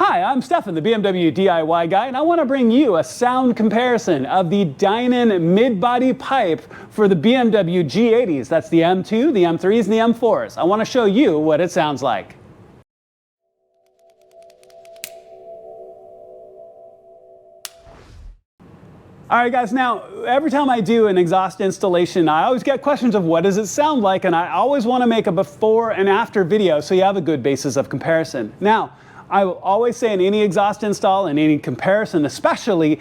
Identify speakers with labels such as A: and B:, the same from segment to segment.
A: Hi, I'm Stefan, the BMW DIY guy, and I want to bring you a sound comparison of the Dinan mid-body pipe for the BMW G80s. That's the M2, the M3s, and the M4s. I want to show you what it sounds like. Alright guys, now every time I do an exhaust installation, I always get questions of what does it sound like, and I always want to make a before and after video so you have a good basis of comparison. Now, I will always say in any exhaust install and any comparison especially,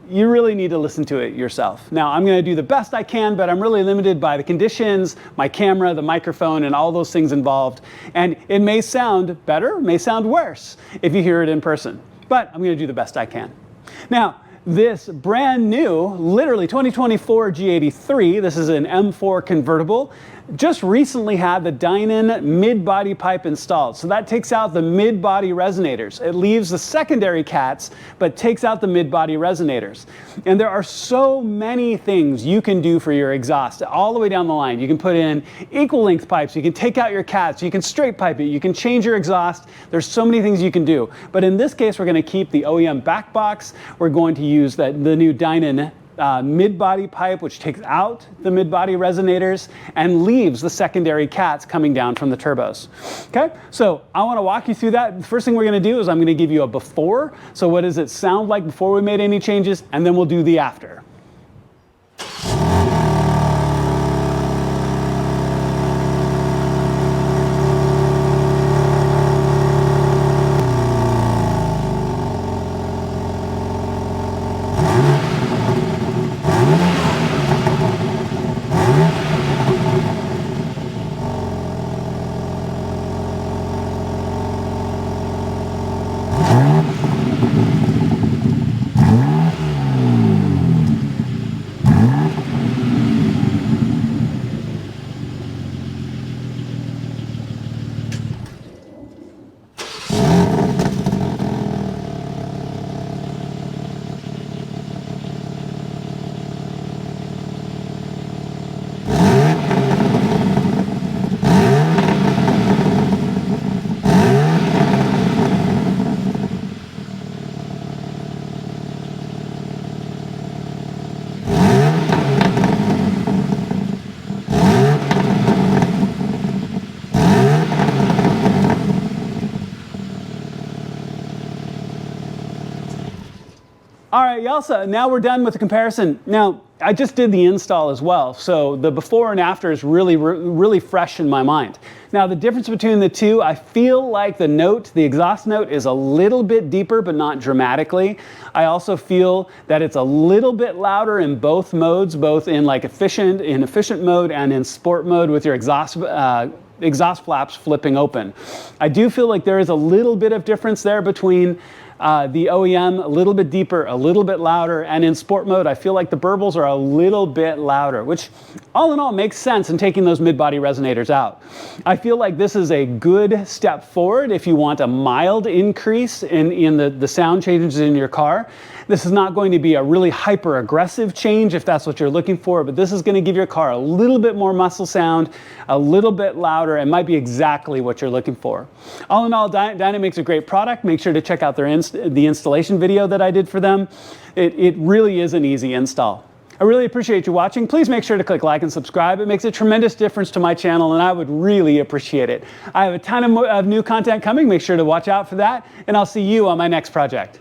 A: you really need to listen to it yourself. Now, I'm going to do the best I can, but I'm really limited by the conditions, my camera, the microphone, and all those things involved. And it may sound better, may sound worse if you hear it in person, but I'm going to do the best I can. Now, this brand new, literally 2024 G83, this is an M4 convertible, just recently had the Dinan mid-body pipe installed. So that takes out the mid-body resonators. It leaves the secondary cats, but takes out the mid-body resonators. And there are so many things you can do for your exhaust all the way down the line. You can put in equal length pipes, you can take out your cats, you can straight pipe it, you can change your exhaust. There's so many things you can do. But in this case, we're going to keep the OEM back box. We're going to use the new Dinan mid-body pipe, which takes out the mid-body resonators and leaves the secondary cats coming down from the turbos. Okay, so I want to walk you through that. The first thing we're going to do is I'm going to give you a before. So what does it sound like before we made any changes? And then we'll do the after. All right, Yelsa, now we're done with the comparison. Now, I just did the install as well, so the before and after is really fresh in my mind. Now, the difference between the two, I feel like the exhaust note is a little bit deeper, but not dramatically. I also feel that it's a little bit louder in both modes, both in like efficient mode and in sport mode with your exhaust flaps flipping open. I do feel like there is a little bit of difference there between the OEM, a little bit deeper, a little bit louder, and in sport mode, I feel like the burbles are a little bit louder, which all in all makes sense in taking those mid-body resonators out. I feel like this is a good step forward if you want a mild increase in the sound changes in your car. This is not going to be a really hyper-aggressive change if that's what you're looking for, but this is going to give your car a little bit more muscle sound, a little bit louder, and might be exactly what you're looking for. All in all, Dinan makes a great product. Make sure to check out the installation video that I did for them. It really is an easy install. I really appreciate you watching. Please make sure to click like and subscribe. It makes a tremendous difference to my channel, and I would really appreciate it. I have a ton of new content coming. Make sure to watch out for that, and I'll see you on my next project.